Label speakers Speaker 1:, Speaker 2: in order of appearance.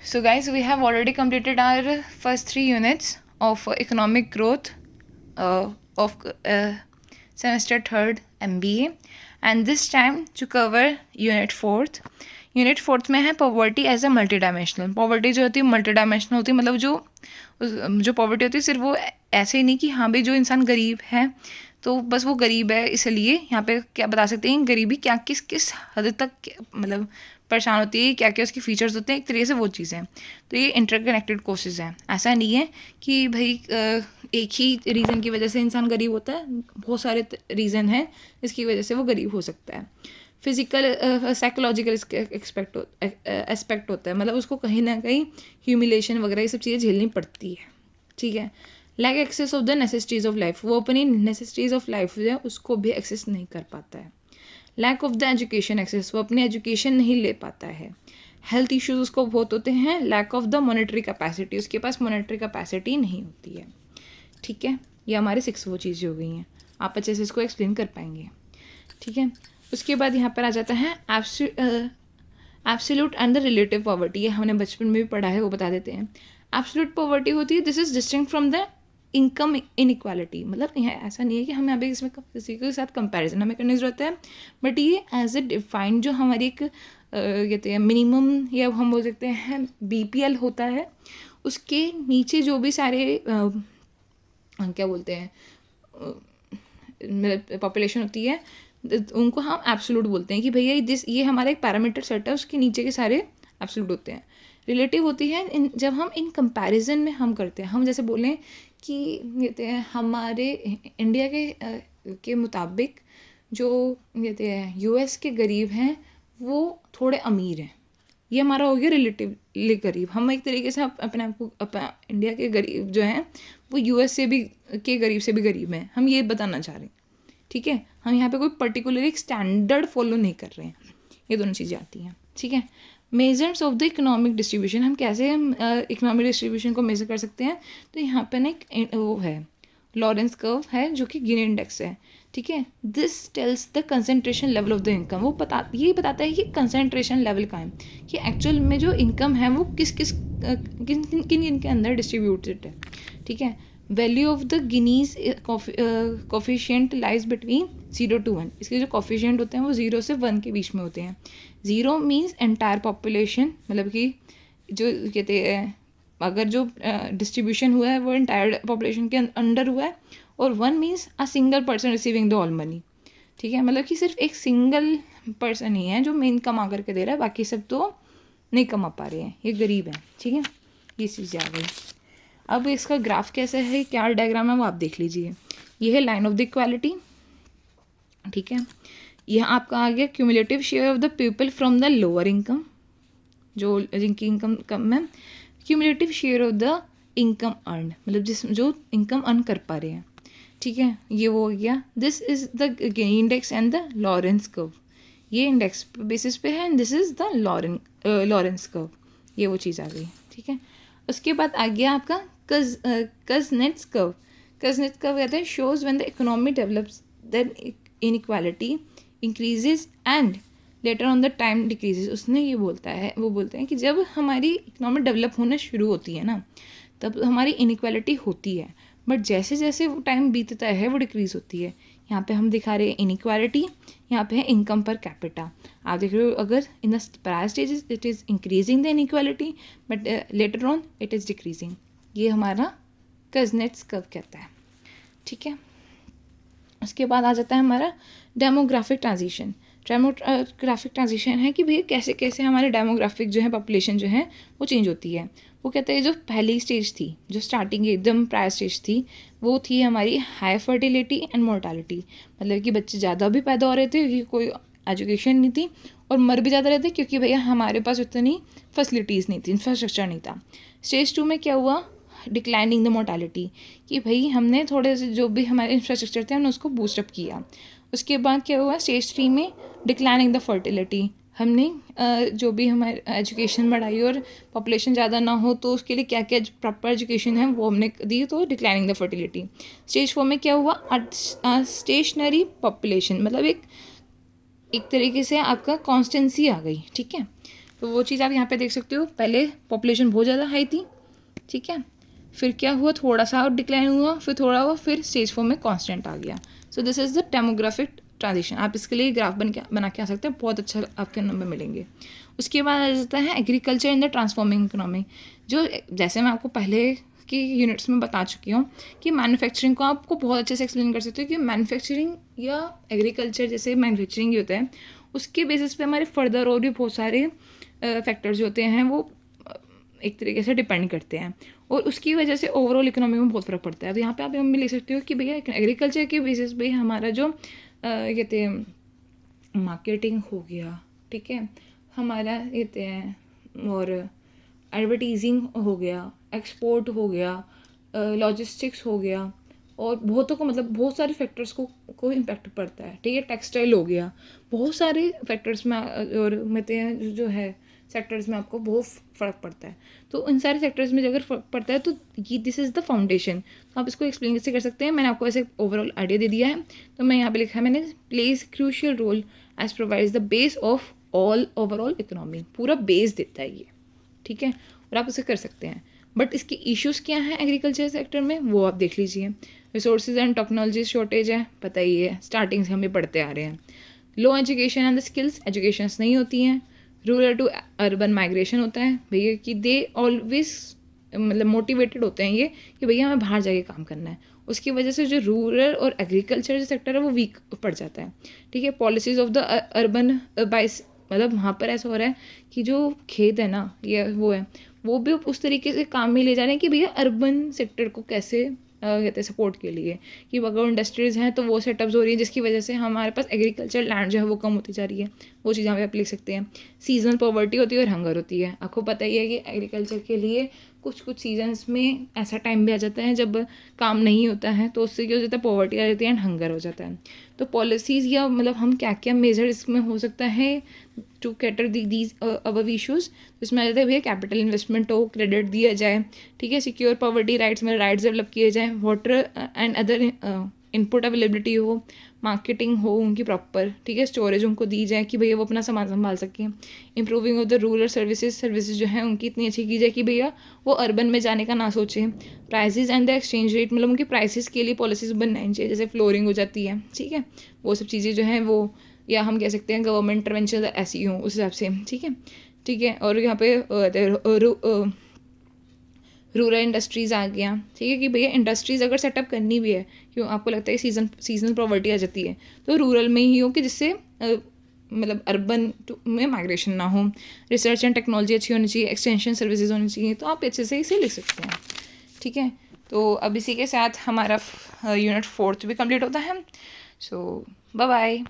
Speaker 1: So guys, we have already completed our first 3 units of economic growth of semester 3rd MBA, and this time to cover unit 4th. Unit 4th में है poverty as a multi dimensional. Poverty जो होती है multi dimensional होती है, मतलब जो poverty होती है सिर्फ वो ऐसे ही नहीं कि हाँ भाई जो इंसान गरीब है तो बस वो गरीब है, इसलिए यहाँ पे क्या बता सकते हैं गरीबी क्या किस किस हद तक मतलब परेशान होती है, क्या क्या उसके फीचर्स होते हैं, एक तरीके से वो चीज़ें. तो ये इंटरकनेक्टेड कोर्सेज हैं. ऐसा नहीं है कि भाई एक ही रीज़न की वजह से इंसान गरीब होता है, बहुत सारे रीज़न हैं जिसकी वजह से वो गरीब हो सकता है. फिजिकल साइकोलॉजिकल एस्पेक्ट होता है, मतलब उसको कहीं ना कहीं ह्यूमिलेशन वगैरह ये सब चीज़ें झेलनी पड़ती है. ठीक है. Lack access of the necessities of life, वो अपनी नेसेसिटीज़ ऑफ लाइफ जो है उसको भी एक्सेस नहीं कर पाता है. Lack of the education access, वो अपनी एजुकेशन नहीं ले पाता है. हेल्थ इश्यूज उसको बहुत होते हैं. Lack of the monetary capacity, उसके पास मॉनेटरी कैपेसिटी नहीं होती है. ठीक है. ये हमारे 6 वो चीज़ें हो गई हैं. आप अच्छे से इसको एक्सप्लेन कर पाएंगे. ठीक है. उसके बाद यहाँ पर आ जाता है absolute and the relative poverty. ये हमने बचपन में भी पढ़ा है, वो बता देते हैं. एब्सोल्यूट पॉवर्टी होती है, this is distinct from the income inequality. मतलब यहाँ ऐसा नहीं है कि हमें अभी इसमें किसी के साथ कंपैरिजन हमें करने की ज़रूरत है, बट ये एज ए डिफाइंड जो हमारी एक कहते हैं मिनिमम, या हम बोल सकते हैं BPL होता है, उसके नीचे जो भी सारे क्या बोलते हैं पॉपुलेशन होती है उनको हम एब्सोल्यूट बोलते हैं कि भैया ये हमारा एक पैरामीटर सेट है, उसके नीचे के सारे एब्सोल्यूट होते हैं. रिलेटिव होती है जब हम इन कंपैरिजन में हम करते हैं. हम जैसे बोलें कि कहते हैं हमारे इंडिया के मुताबिक जो कहते हैं US के गरीब हैं वो थोड़े अमीर हैं, ये हमारा हो गया रिलेटिवली गरीब. हम एक तरीके से अपने आप को इंडिया के गरीब जो हैं वो US से भी के गरीब से भी गरीब हैं, हम ये बताना चाह रहे हैं. ठीक है. हम यहाँ पे कोई पर्टिकुलर एक स्टैंडर्ड फॉलो नहीं कर रहे हैं. ये दोनों चीज़ें आती हैं. ठीक है. Measures of the economic distribution, हम कैसे इकोनॉमिक डिस्ट्रीब्यूशन को मेज़र कर सकते हैं. तो यहाँ पे ना एक वो है लॉरेंस कर्व है जो कि गिनी इंडेक्स है. ठीक है. This tells the concentration level of the income. वो ये बताता है कि कंसनट्रेशन लेवल का है, कि एक्चुअल में जो इनकम है वो किन के अंदर डिस्ट्रीब्यूटेड है. ठीक है. Value of the Guinness coefficient lies between 0 to 1. इसके जो कोफिशिएंट होते हैं वो 0 से 1 के बीच में होते हैं. 0 मीन्स एंटायर पॉपुलेशन, मतलब कि जो कहते हैं अगर जो डिस्ट्रीब्यूशन हुआ है वो एंटायर पॉपुलेशन के अंडर हुआ है. और 1 means a single person receiving the all money. ठीक है. मतलब कि सिर्फ एक सिंगल पर्सन ही है जो मेन कमा करके दे रहा है, बाकी सब तो नहीं कमा पा रहे हैं, ये गरीब है. ठीक है. ये चीज़ें आ गई. अब इसका ग्राफ कैसे है, क्या डायग्राम है वो आप देख लीजिए. ये है लाइन ऑफ द इक्वालिटी. ठीक है. यहाँ आपका आ गया cumulative share of the people from the lower income, जो जिनकी इनकम कम है. Cumulative share of the income earn, मतलब जो इनकम अर्न कर पा रहे हैं. ठीक है. ये वो हो गया. This is the Gini index and the Lawrence curve. ये इंडेक्स बेसिस पे है and this is the Lawrence curve. ये वो चीज़ आ गई. ठीक है. उसके बाद आ गया आपका कज़नेट्स कर्व. कज़नेट्स कर्व कहते हैं shows when the economy develops then inequality increases and later on the time decreases. उसने ये वो बोलते हैं कि जब हमारी इकोनॉमी डेवलप होना शुरू होती है ना तब हमारी इनइक्वालिटी होती है, बट जैसे जैसे वो टाइम बीतता है वो डिक्रीज होती है. यहाँ पे हम दिखा रहे हैं इनइक्वालिटी, यहाँ पे है इनकम पर कैपिटा. आप देख रहे हो अगर in the prior stages it is increasing the inequality but later on it is decreasing. ये हमारा कज़नेट्स कर्व कहता है. ठीक है. उसके बाद आ जाता है हमारा डेमोग्राफिक ट्रांजिशन. डेमोग्राफिक ट्रांजिशन है कि भैया कैसे कैसे हमारे डेमोग्राफिक जो है पॉपुलेशन जो है वो चेंज होती है. वो कहते हैं जो पहली स्टेज थी, जो स्टार्टिंग एकदम प्रायर स्टेज थी, वो थी हमारी हाई फर्टिलिटी एंड मोर्टालिटी. मतलब कि बच्चे ज़्यादा भी पैदा हो रहे थे क्योंकि कोई एजुकेशन नहीं थी, और मर भी ज़्यादा रहे थे क्योंकि भैया हमारे पास उतनी फैसिलिटीज़ नहीं थी, इंफ्रास्ट्रक्चर नहीं था. स्टेज 2 में क्या हुआ, डिक्लाइनिंग द मोर्टालिटी, कि भाई हमने थोड़े से जो भी हमारे इंफ्रास्ट्रक्चर थे हमने उसको बूस्टअप किया. उसके बाद क्या हुआ, स्टेज 3 में डिक्लाइनिंग द फर्टिलिटी. हमने जो भी हमारे एजुकेशन बढ़ाई और पॉपुलेशन ज़्यादा ना हो तो उसके लिए क्या क्या प्रॉपर एजुकेशन है वो हमने दी, तो डिक्लाइनिंग द फर्टिलिटी. स्टेज 4 में क्या हुआ, स्टेशनरी पॉपुलेशन, मतलब एक तरीके से आपका कॉन्स्टेंसी आ गई. ठीक है. तो वो चीज़ आप यहाँ पे देख सकते हो, पहले पॉपुलेशन बहुत ज़्यादा हाई थी, ठीक है, फिर क्या हुआ, थोड़ा सा और डिक्लाइन हुआ, फिर थोड़ा हुआ, फिर स्टेज 4 में कांस्टेंट आ गया। So this is the demographic transition. आप इसके लिए ग्राफ बना के आ सकते हैं, बहुत अच्छा आपके नंबर मिलेंगे। उसके बाद आ जाता है agriculture in the transforming economy, जो जैसे मैं आपको पहले की यूनिट्स में बता चुकी हूँ कि मैन्युफैक्चरिंग को आपको बहुत अच्छे से एक्सप्लेन कर सकते हो कि मैन्युफैक्चरिंग या एग्रीकल्चर, जैसे मैन्युफैक्चरिंग ही होता है, उसके बेसिस पे हमारे फर्दर और भी बहुत सारे फैक्टर्स होते हैं, वो एक तरीके से डिपेंड करते हैं, और उसकी वजह से ओवरऑल इकोनॉमी में बहुत फ़र्क पड़ता है। अब यहाँ पे आप ले सकते हो कि भैया एग्रीकल्चर के बेसिस पे हमारा जो कहते हैं मार्केटिंग हो गया, ठीक है, हमारा कहते हैं और एडवर्टीजिंग हो गया, एक्सपोर्ट हो गया, लॉजिस्टिक्स हो गया, और बहुतों को मतलब बहुत सारे फैक्टर्स को इम्पैक्ट पड़ता है, ठीक है, टेक्सटाइल हो गया, बहुत सारे फैक्टर्स में और कहते हैं जो है सेक्टर्स में आपको बहुत फ़र्क पड़ता है। तो इन सारे सेक्टर्स में अगर फ़र्क पड़ता है तो ये दिस इज़ द फाउंडेशन। तो आप इसको एक्सप्लेन कैसे कर सकते हैं, मैंने आपको ऐसे ओवरऑल आइडिया दे दिया है। तो मैं यहाँ पे लिखा है मैंने, plays crucial role as provides the base of all overall economy, पूरा बेस देता है ये, ठीक है, और आप उसे कर सकते हैं। बट इसके इश्यूज़ क्या हैं एग्रीकल्चर सेक्टर में, वो आप देख लीजिए। रिसोर्सेज एंड टेक्नोलॉजी शॉर्टेज है, पता ही है, स्टार्टिंग से हम ये पढ़ते आ रहे हैं। Low education and the skills, educations नहीं होती हैं। रूरल टू अर्बन माइग्रेशन होता है भैया कि दे ऑलवेज मतलब मोटिवेटेड होते हैं ये कि भैया हमें बाहर जाके काम करना है, उसकी वजह से जो रूरल और एग्रीकल्चर जो सेक्टर है वो वीक पड़ जाता है, ठीक है। पॉलिसीज़ ऑफ द अर्बन बाइस, मतलब वहाँ पर ऐसा हो रहा है कि जो खेत है ना, ये वो है, वो भी उस तरीके से काम में ले जा रहे हैं कि भैया अर्बन सेक्टर को कैसे कहते हैं सपोर्ट के लिए, कि अगर इंडस्ट्रीज़ हैं तो वो सेटअप्स हो रही है, जिसकी वजह से हमारे पास एग्रीकल्चर लैंड जो है वो कम होती जा रही है। वो चीज़ यहाँ पे आप लिख सकते हैं। सीजनल पॉवर्टी होती है और हंगर होती है। आपको पता ही है कि एग्रीकल्चर के लिए कुछ कुछ सीजन्स में ऐसा टाइम भी आ जाता है जब काम नहीं होता है, तो उससे क्या हो जाता है, पॉवर्टी आ जाती है एंड हंगर हो जाता है। तो पॉलिसीज़ या मतलब हम क्या क्या मेजर इसमें हो सकता है to cater these our issues, इसमें आ जाता है भैया कैपिटल इन्वेस्टमेंट हो, क्रेडिट दिया जाए, ठीक है, सिक्योर पॉवर्टी राइट्स में राइट्स डेवलप किए जाएँ, water and other input availability हो, मार्केटिंग हो उनकी प्रॉपर, ठीक है, स्टोरेज उनको दी जाए कि भैया वो अपना सामान संभाल सकें। Improving of the rural services जो है उनकी इतनी अच्छी की जाए कि भैया वो अर्बन में जाने का ना सोचें। Prices and the exchange rate, मतलब उनकी प्राइसेस के लिए पॉलिसीज बननी चाहिए, जैसे फ्लोरिंग हो जाती है, ठीक है, वो सब चीज़ें जो हैं वो, या हम कह सकते हैं गवर्नमेंट इंटरवेंशन ऐसी हों उस हिसाब से, ठीक है, ठीक है। और यहाँ पे रूरल इंडस्ट्रीज़ आ गया, ठीक है, कि भैया इंडस्ट्रीज़ अगर सेटअप करनी भी है, क्यों आपको लगता है सीजनल पॉवर्टी आ जाती है, तो रूरल में ही हो कि जिससे मतलब अर्बन में माइग्रेशन ना हो। रिसर्च एंड टेक्नोलॉजी अच्छी होनी चाहिए, एक्सटेंशन सर्विसेज होनी चाहिए, तो आप अच्छे से इसे लिख सकते हैं, ठीक है। तो अब इसी के साथ हमारा यूनिट 4 भी कंप्लीट होता है। सो बाय बाय।